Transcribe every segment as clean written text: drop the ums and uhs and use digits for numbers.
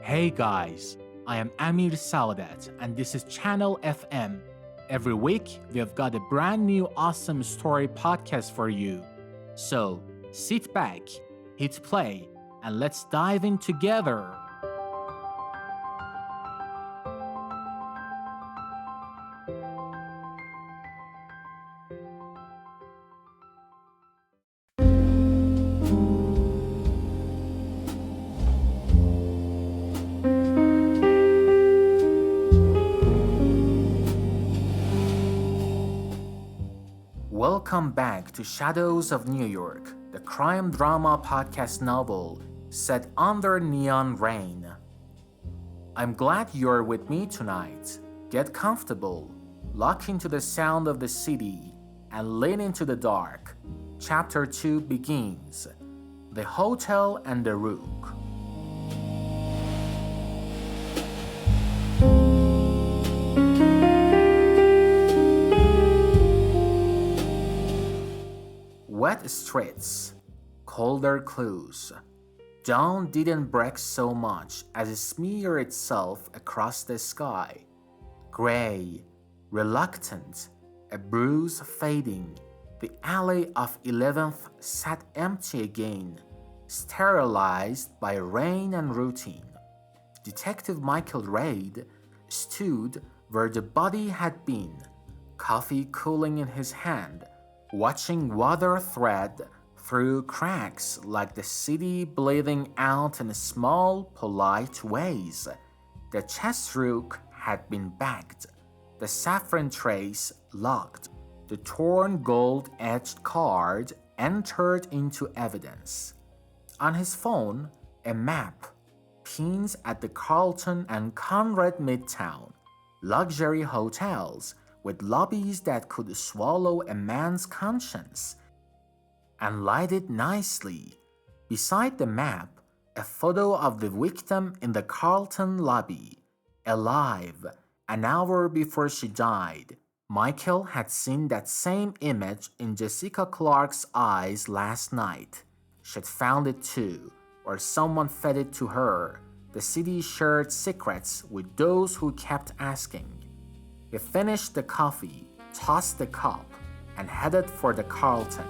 Hey guys, I am Amir Saudat and this is Channel FM. Every week, we have got a brand new awesome story podcast for you. So, sit back, hit play, and let's dive in together. Welcome back to Shadows of New York, the crime drama podcast novel set under neon rain. I'm glad you're with me tonight. Get comfortable, lock into the sound of the city, and lean into the dark. Chapter 2 begins. The Hotel and the Rook. Wet streets, colder clues. Dawn didn't break so much as it smeared itself across the sky. Gray, reluctant, a bruise fading, the alley of 11th sat empty again, sterilized by rain and routine. Detective Michael Reid stood where the body had been, coffee cooling in his hand, watching water thread through cracks like the city bleeding out in small, polite ways. The chest rook had been bagged, the saffron trace locked, the torn gold-edged card entered into evidence. On his phone, a map, pins at the Carlton and Conrad Midtown, luxury hotels with lobbies that could swallow a man's conscience, and lighted nicely. Beside the map, a photo of the victim in the Carlton lobby, alive, an hour before she died. Michael had seen that same image in Jessica Clarke's eyes last night. She'd found it too, or someone fed it to her. The city shared secrets with those who kept asking. He finished the coffee, tossed the cup, and headed for the Carlton.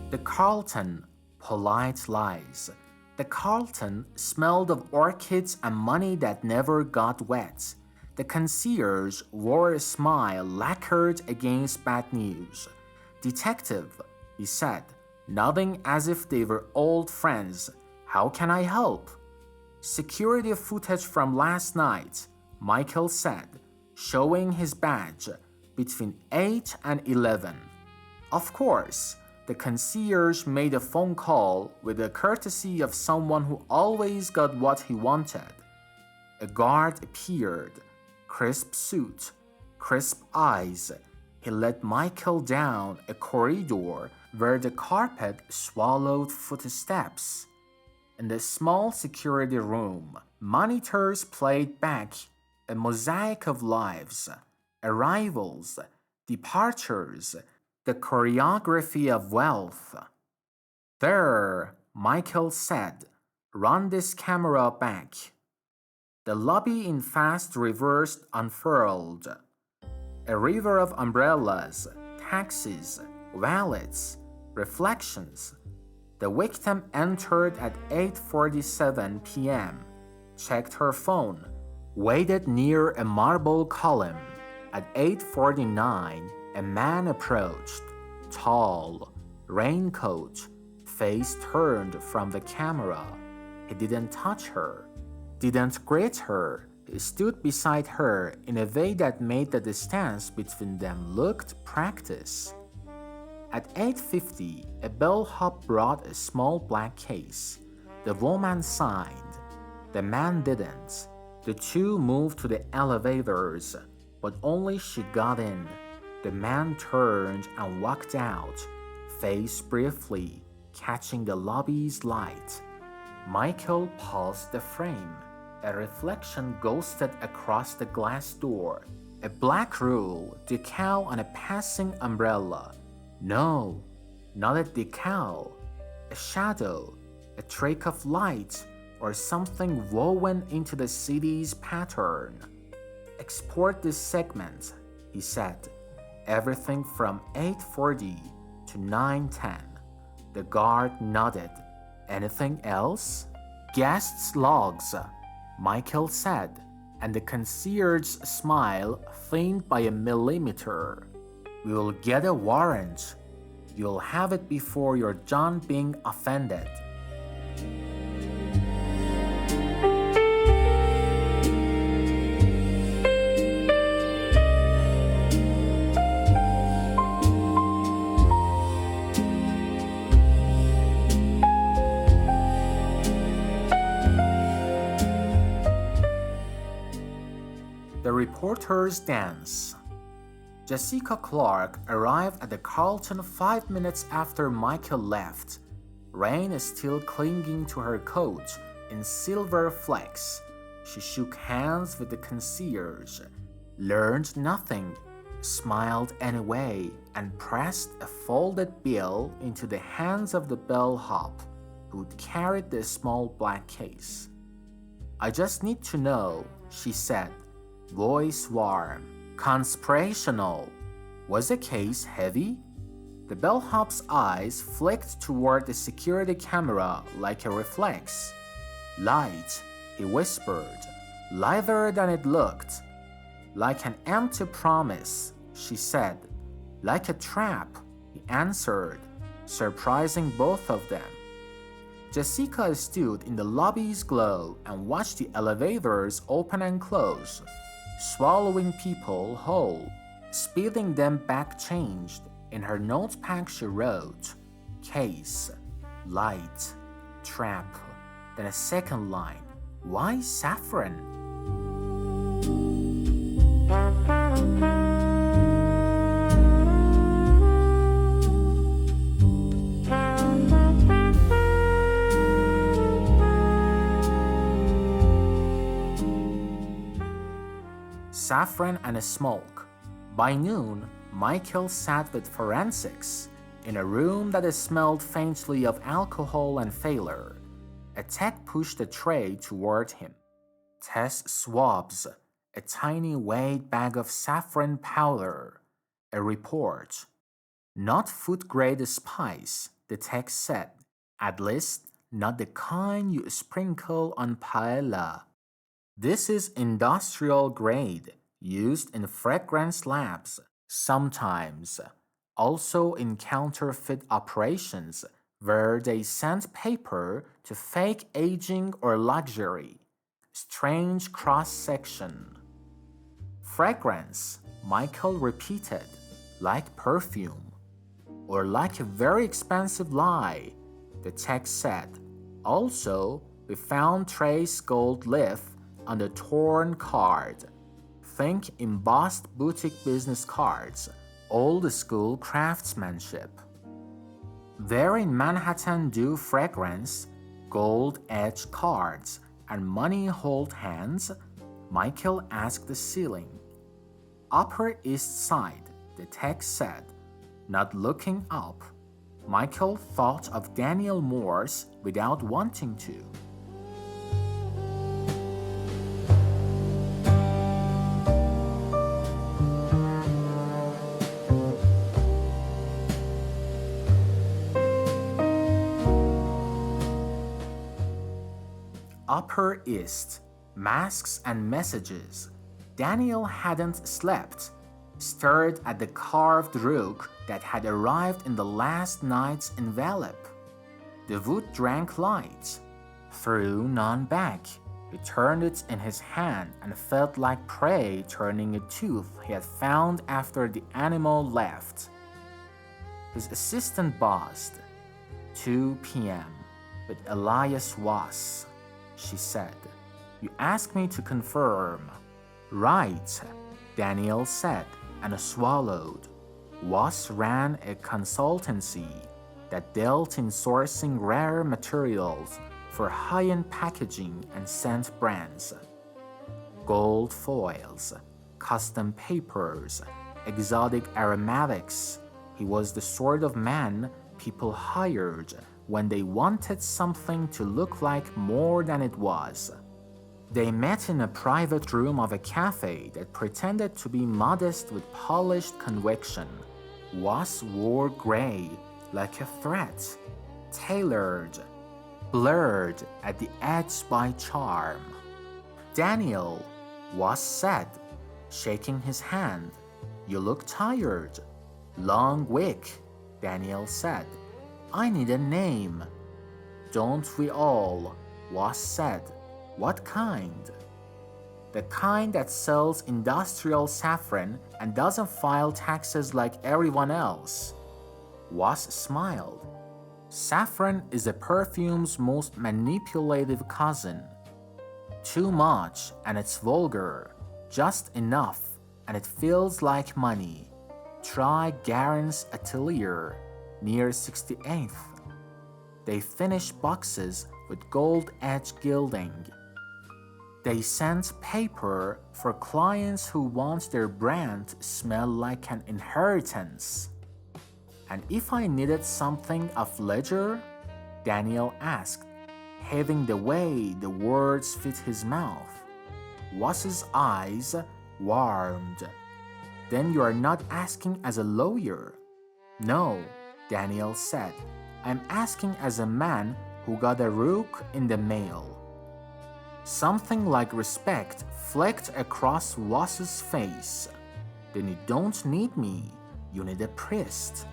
The Carlton, polite lies. The Carlton smelled of orchids and money that never got wet. The concierge wore a smile lacquered against bad news. Detective, he said, nodding as if they were old friends. How can I help? Security footage from last night, Michael said, showing his badge, between 8 and 11. Of course, the concierge made a phone call with the courtesy of someone who always got what he wanted. A guard appeared, crisp suit, crisp eyes. He led Michael down a corridor where the carpet swallowed footsteps. In the small security room, monitors played back a mosaic of lives, arrivals, departures, the choreography of wealth. There, Michael said, run this camera back. The lobby in fast reverse unfurled. A river of umbrellas, taxis, wallets, reflections. The victim entered at 8:47 p.m., checked her phone, waited near a marble column. At 8:49, a man approached, tall, raincoat, face turned from the camera. He didn't touch her, didn't greet her. He stood beside her in a way that made the distance between them looked practice. At 8:50, a bellhop brought a small black case. The woman signed. The man didn't. The two moved to the elevators, but only she got in. The man turned and walked out, face briefly, catching the lobby's light. Michael paused the frame. A reflection ghosted across the glass door. A black rule decal on a passing umbrella. No, not a decal. A shadow, a trick of light, or something woven into the city's pattern. Export this segment, he said. Everything from 8:40 to 9:10. The guard nodded. Anything else? Guests' logs, Michael said, and the concierge's smile thinned by a millimeter. We'll get a warrant. You'll have it before you're done being offended. The reporters dance. Jessica Clark arrived at the Carlton 5 minutes after Michael left. Rain is still clinging to her coat in silver flecks. She shook hands with the concierge, learned nothing, smiled anyway, and pressed a folded bill into the hands of the bellhop, who'd carried the small black case. I just need to know, she said, voice warm, conspirational. Was the case heavy? The bellhop's eyes flicked toward the security camera like a reflex. Light, he whispered, lighter than it looked. Like an empty promise, she said. Like a trap, he answered, surprising both of them. Jessica stood in the lobby's glow and watched the elevators open and close, swallowing people whole, speeding them back changed. In her notepad she wrote, case, light, trap, then a second line, why saffron? Saffron and a smoke. By noon, Michael sat with forensics in a room that smelled faintly of alcohol and failure. A tech pushed a tray toward him. Test swabs, a tiny weight bag of saffron powder, a report. Not food-grade spice, the tech said. At least, not the kind you sprinkle on paella. This is industrial grade, used in fragrance labs, sometimes, also in counterfeit operations where they send paper to fake aging or luxury. Strange cross-section. Fragrance, Michael repeated, like perfume. Or like a very expensive lie, the tech said. Also, we found trace gold leaf on the torn card. Think embossed boutique business cards, old school craftsmanship. There in Manhattan Dew fragrance, gold-edged cards, and money-hold hands, Michael asked the ceiling. Upper East Side, the tech said. Not looking up, Michael thought of Daniel Morse without wanting to. Upper East, masks and messages. Daniel hadn't slept, stared at the carved rook that had arrived in the last night's envelope. The wood drank light, threw none back. He turned it in his hand and felt like prey turning a tooth he had found after the animal left. His assistant buzzed. 2 p.m. with Elias Voss, she said. You asked me to confirm. Right, Daniel said and swallowed. Voss ran a consultancy that dealt in sourcing rare materials for high-end packaging and scent brands. Gold foils, custom papers, exotic aromatics. He was the sort of man people hired when they wanted something to look like more than it was. They met in a private room of a cafe that pretended to be modest with polished conviction. Voss wore gray like a threat, tailored, blurred at the edge by charm. "Daniel," Voss said, shaking his hand, "you look tired." "Long week," Daniel said. "I need a name." "Don't we all?" Voss said. "What kind?" "The kind that sells industrial saffron and doesn't file taxes like everyone else." Voss smiled. "Saffron is a perfume's most manipulative cousin. Too much and it's vulgar. Just enough and it feels like money. Try Garen's Atelier, near 68th. They finish boxes with gold-edge gilding. They send paper for clients who want their brand to smell like an inheritance." "And if I needed something of leisure?" Daniel asked, having the way the words fit his mouth. Voss's eyes warmed. "Then you are not asking as a lawyer?" "No," Daniel said. "I'm asking as a man who got a Rook in the mail." Something like respect flecked across Voss's face. "Then you don't need me. You need a priest."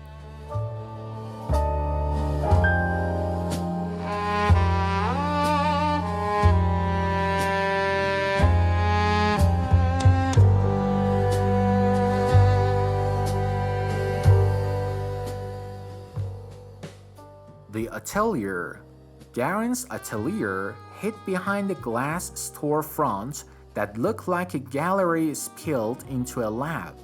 The atelier. Garen's atelier hid behind a glass storefront that looked like a gallery spilled into a lab.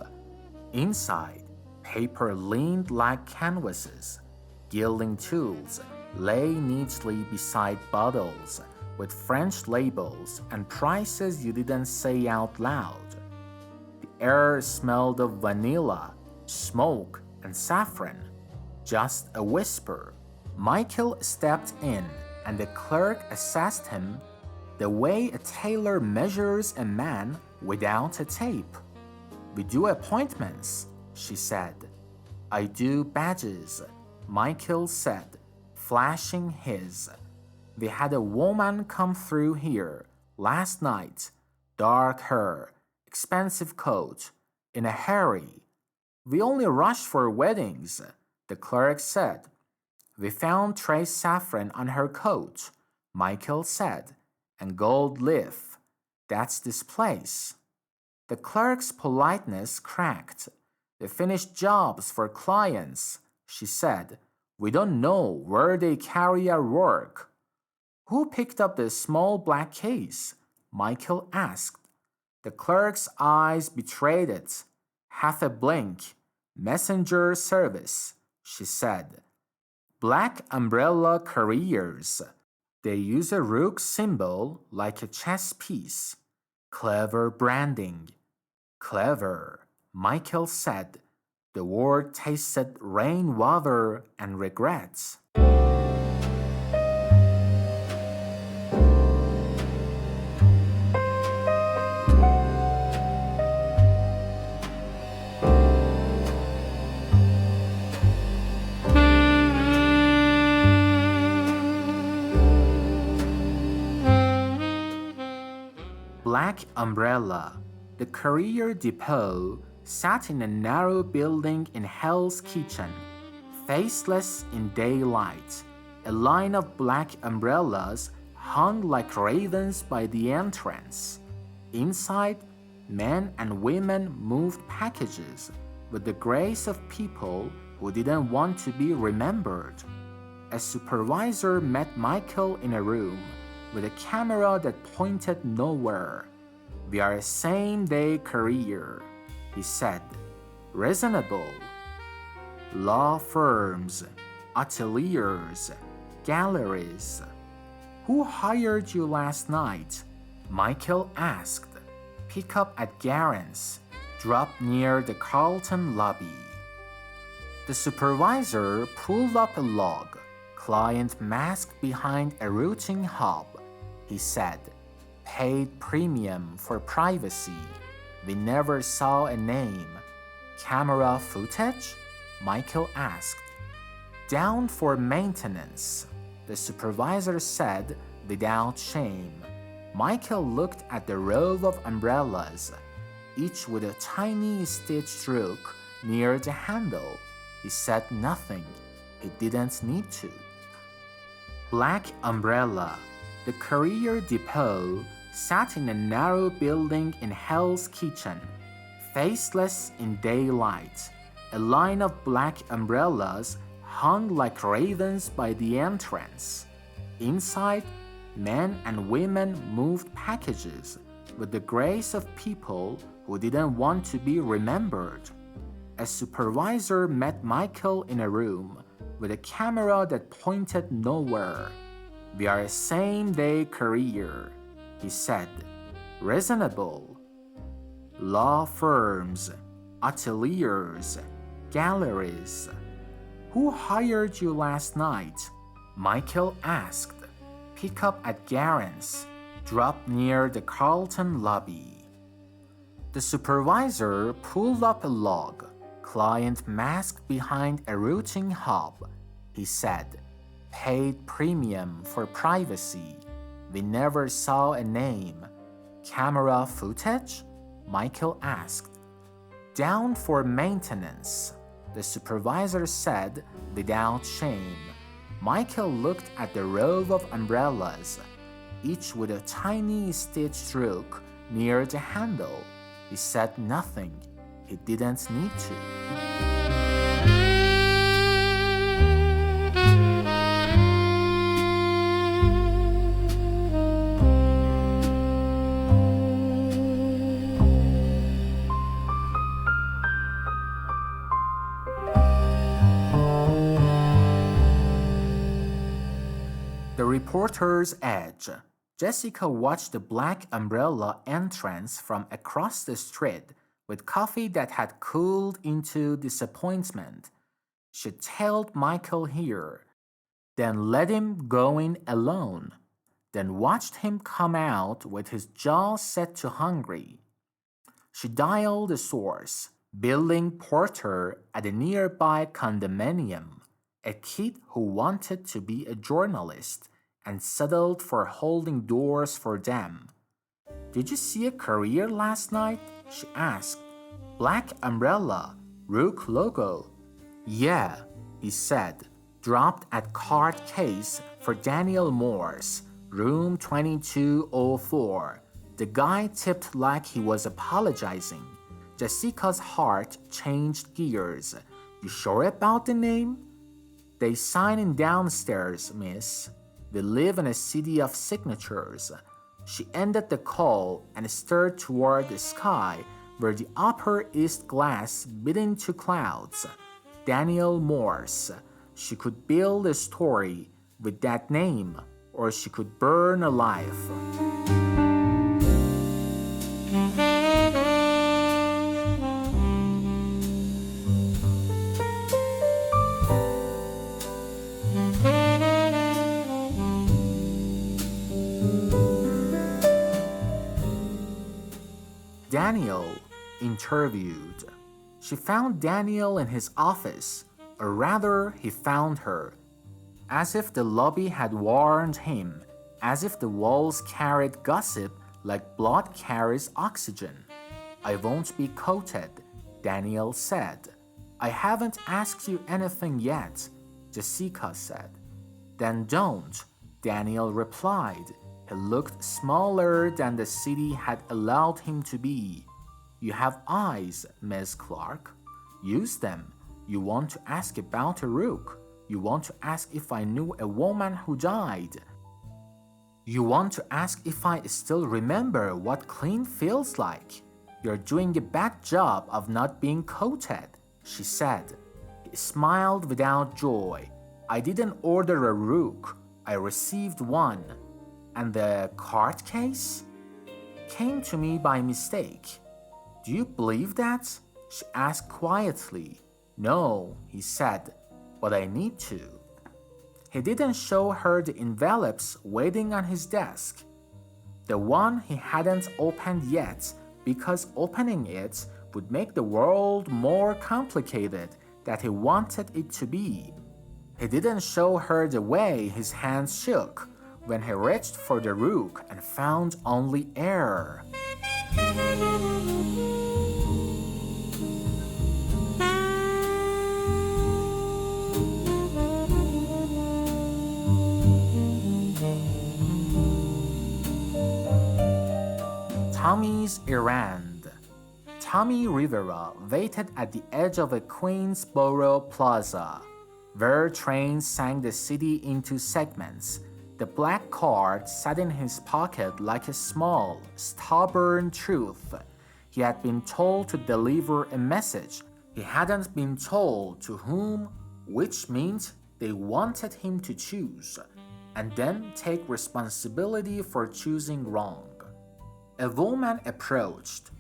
Inside, paper leaned like canvases. Gilding tools lay neatly beside bottles with French labels and prices you didn't say out loud. The air smelled of vanilla, smoke, and saffron. Just a whisper. Michael stepped in, and the clerk assessed him the way a tailor measures a man without a tape. "We do appointments," she said. "I do badges," Michael said, flashing his. "We had a woman come through here last night, dark hair, expensive coat, in a hurry. We only rush for weddings," the clerk said. "We found trace saffron on her coat," Michael said, "and gold leaf. That's this place." The clerk's politeness cracked. "They finish jobs for clients," she said. "We don't know where they carry our work." "Who picked up the small black case?" Michael asked. The clerk's eyes betrayed it. Half a blink. "Messenger service," she said. "Black umbrella couriers. They use a Rook symbol like a chess piece. Clever branding." "Clever," Michael said. The word tasted rainwater and regret. Black umbrella. The courier depot sat in a narrow building in Hell's Kitchen, faceless in daylight. A line of black umbrellas hung like ravens by the entrance. Inside, men and women moved packages with the grace of people who didn't want to be remembered. A supervisor met Michael in a room with a camera that pointed nowhere. "We are a same-day courier," he said. "Reasonable. Law firms, ateliers, galleries." "Who hired you last night?" Michael asked. Pick up at Garen's. Drop near the Carlton lobby. The supervisor pulled up a log. Client masked behind a routing hub. He said, "Paid premium for privacy. We never saw a name." "Camera footage?" Michael asked. "Down for maintenance," the supervisor said without shame. Michael looked at the row of umbrellas, each with a tiny stitched rook near the handle. He said nothing. He didn't need to. Black umbrella. The Courier depot sat in a narrow building in Hell's Kitchen, faceless in daylight. A line of black umbrellas hung like ravens by the entrance. Inside, men and women moved packages with the grace of people who didn't want to be remembered. A supervisor met Michael in a room with a camera that pointed nowhere. "We are a same-day courier," he said. "Reasonable. Law firms, ateliers, galleries." "Who hired you last night?" Michael asked. "Pick up at Garen's. Drop near the Carlton lobby." The supervisor pulled up a log. Client masked behind a routing hub. He said, "Paid premium for privacy. We never saw a name." "Camera footage?" Michael asked. "Down for maintenance," the supervisor said without shame. Michael looked at the row of umbrellas, each with a tiny stitched rook near the handle. He said nothing. He didn't need to. The Reporter's Edge. Jessica watched the black umbrella entrance from across the street with coffee that had cooled into disappointment. She tailed Michael here, then let him go in alone, then watched him come out with his jaw set to hungry. She dialed the source, building porter at a nearby condominium, a kid who wanted to be a journalist and settled for holding doors for them. "Did you see a courier last night?" she asked. "Black umbrella, Rook logo." "Yeah," he said. "Dropped at card case for Daniel Morse, room 2204. The guy tipped like he was apologizing." Jessica's heart changed gears. "You sure about the name?" "They sign in downstairs, miss. We live in a city of signatures." She ended the call and stared toward the sky where the upper east glass bit into clouds. Daniel Morse. She could build a story with that name, or she could burn alive. Daniel interviewed. She found Daniel in his office, or rather, he found her. As if the lobby had warned him, as if the walls carried gossip like blood carries oxygen. "I won't be quoted," Daniel said. "I haven't asked you anything yet," Jessica said. "Then don't," Daniel replied. He looked smaller than the city had allowed him to be. "You have eyes, Miss Clark. Use them. You want to ask about a Rook. You want to ask if I knew a woman who died. You want to ask if I still remember what clean feels like. You're doing a bad job of not being quoted," she said. He smiled without joy. "I didn't order a Rook. I received one." "And the card case?" came to me by mistake. Do you believe that? She asked quietly. No, he said, but I need to. He didn't show her the envelopes waiting on his desk. The one he hadn't opened yet, because opening it would make the world more complicated than he wanted it to be. He didn't show her the way his hands shook when he reached for the Rook and found only air. Tommy's errand. Tommy Rivera waited at the edge of a Queensboro plaza, where trains sang the city into segments. The black card sat in his pocket like a small, stubborn truth. He had been told to deliver a message. He hadn't been told to whom, which meant they wanted him to choose, and then take responsibility for choosing wrong. A woman approached,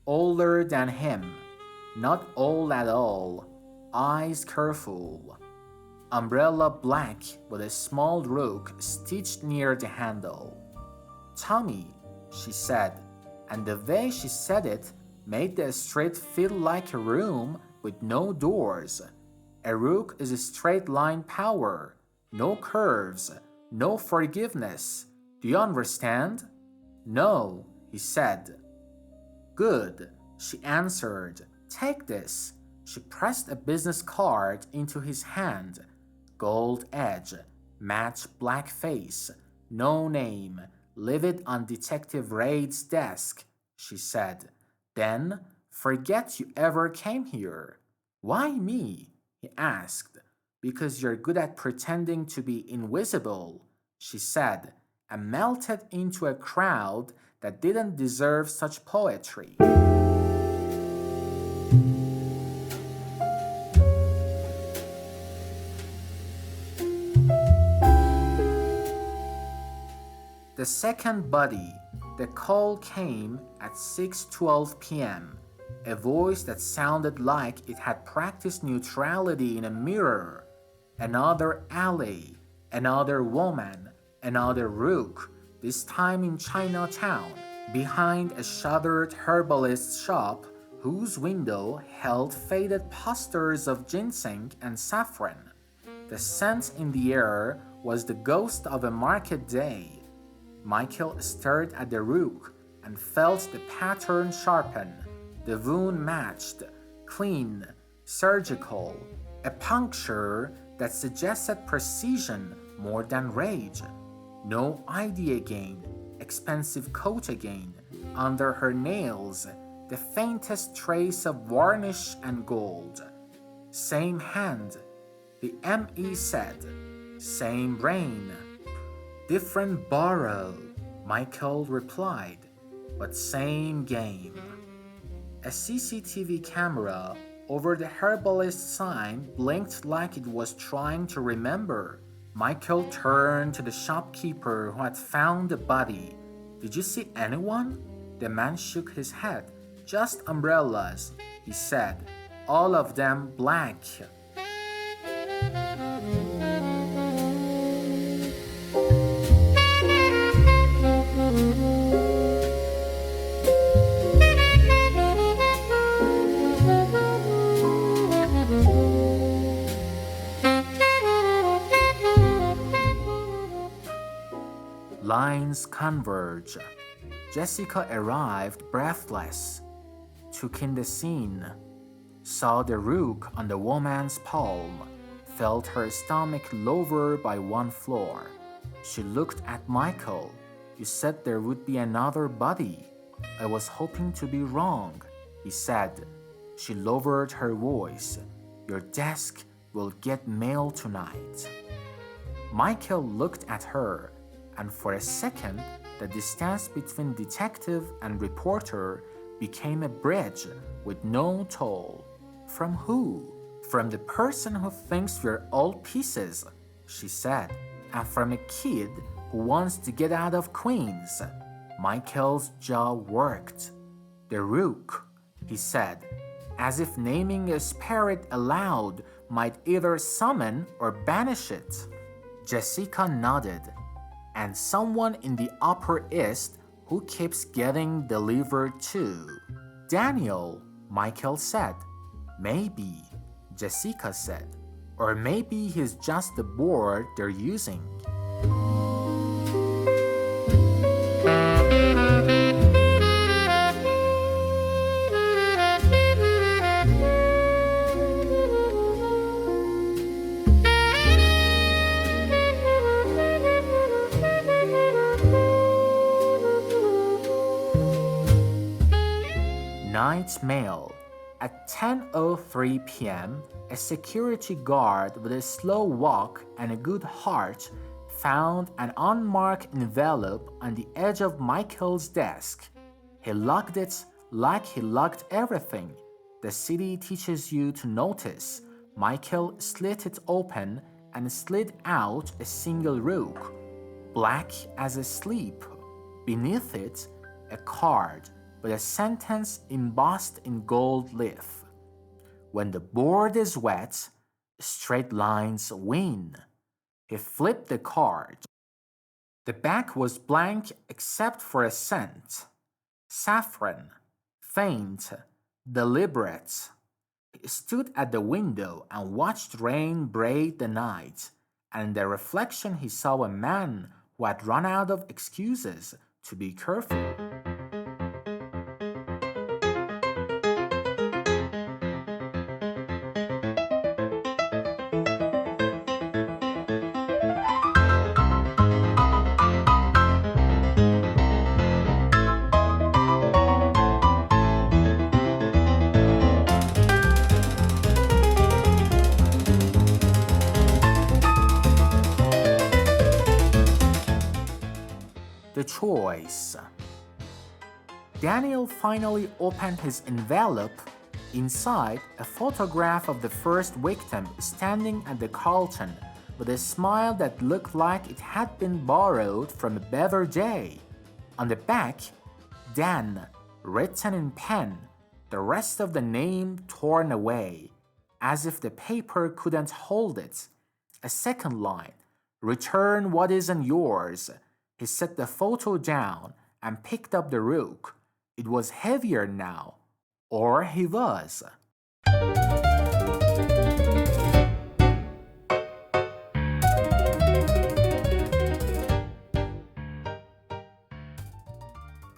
older than him, not old at all, eyes careful, umbrella black with a small rook stitched near the handle. Tommy, she said, and the way she said it made the street feel like a room with no doors. A rook is a straight line power, no curves, no forgiveness. Do you understand? No, he said. Good, she answered. Take this. She pressed a business card into his hand. Gold edge, match black face, no name. Leave it on Detective Reid's desk, she said. Then, forget you ever came here. Why me? He asked. Because you're good at pretending to be invisible, she said, and melted into a crowd that didn't deserve such poetry. The second body. The call came at 6:12 p.m. A voice that sounded like it had practiced neutrality in a mirror. Another alley, another woman, another Rook, this time in Chinatown, behind a shuttered herbalist shop whose window held faded posters of ginseng and saffron. The scent in the air was the ghost of a market day. Michael stared at the Rook and felt the pattern sharpen. The wound matched, clean, surgical, a puncture that suggested precision more than rage. No ID again, expensive coat again, under her nails, the faintest trace of varnish and gold. Same hand, the ME said, same brain. Different borrow, Michael replied, but same game. A CCTV camera over the herbalist sign blinked like it was trying to remember. Michael turned to the shopkeeper who had found the body. Did you see anyone? The man shook his head. Just umbrellas, he said. All of them black. Lines converge. Jessica arrived breathless, took in the scene, saw the Rook on the woman's palm, felt her stomach lower by 1 floor. She looked at Michael. You said there would be another body. I was hoping to be wrong, he said. She lowered her voice. Your desk will get mail tonight. Michael looked at her, and for a second, the distance between detective and reporter became a bridge with no toll. From who? From the person who thinks we're all pieces, she said, and from a kid who wants to get out of Queens. Michael's jaw worked. "The Rook," he said, as if naming a spirit aloud might either summon or banish it. Jessica nodded. "And someone in the Upper East who keeps getting delivered too." "Daniel," Michael said. "Maybe," Jessica said. "Or maybe he's just the board they're using." Night mail. At 10:03 p.m., a security guard with a slow walk and a good heart found an unmarked envelope on the edge of Michael's desk. He locked it like he locked everything the city teaches you to notice. Michael slit it open and slid out a single rook, black as a sleep. Beneath it, a card with a sentence embossed in gold leaf. "When the board is wet, straight lines win." He flipped the card. The back was blank except for a scent. Saffron. Faint. Deliberate. He stood at the window and watched rain braid the night, and in the reflection he saw a man who had run out of excuses to be careful. The choice. Daniel finally opened his envelope. Inside, a photograph of the first victim standing at the Carlton with a smile that looked like it had been borrowed from a better day. On the back, Dan, written in pen, the rest of the name torn away, as if the paper couldn't hold it. A second line, "Return what isn't yours." He set the photo down and picked up the rook. It was heavier now, or he was.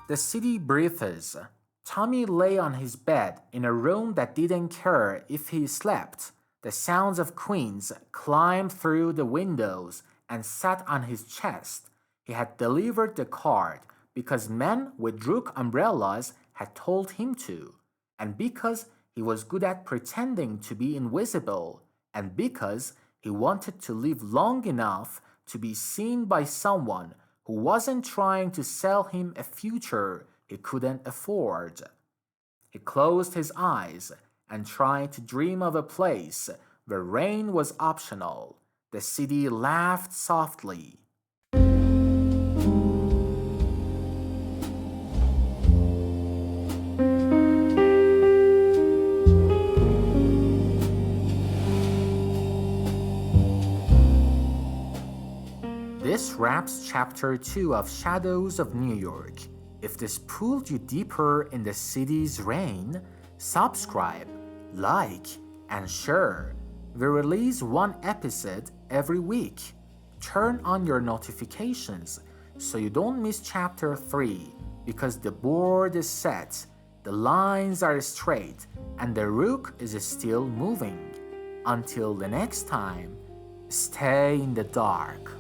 The city breathes. Tommy lay on his bed in a room that didn't care if he slept. The sounds of queens climbed through the windows and sat on his chest. He had delivered the card because men with Rook umbrellas had told him to, and because he was good at pretending to be invisible, and because he wanted to live long enough to be seen by someone who wasn't trying to sell him a future he couldn't afford. He closed his eyes and tried to dream of a place where rain was optional. The city laughed softly. This wraps Chapter 2 of Shadows of New York. If this pulled you deeper in the city's reign, subscribe, like, and share. We release one episode every week. Turn on your notifications so you don't miss Chapter 3, because the board is set, the lines are straight, and the rook is still moving. Until the next time, stay in the dark.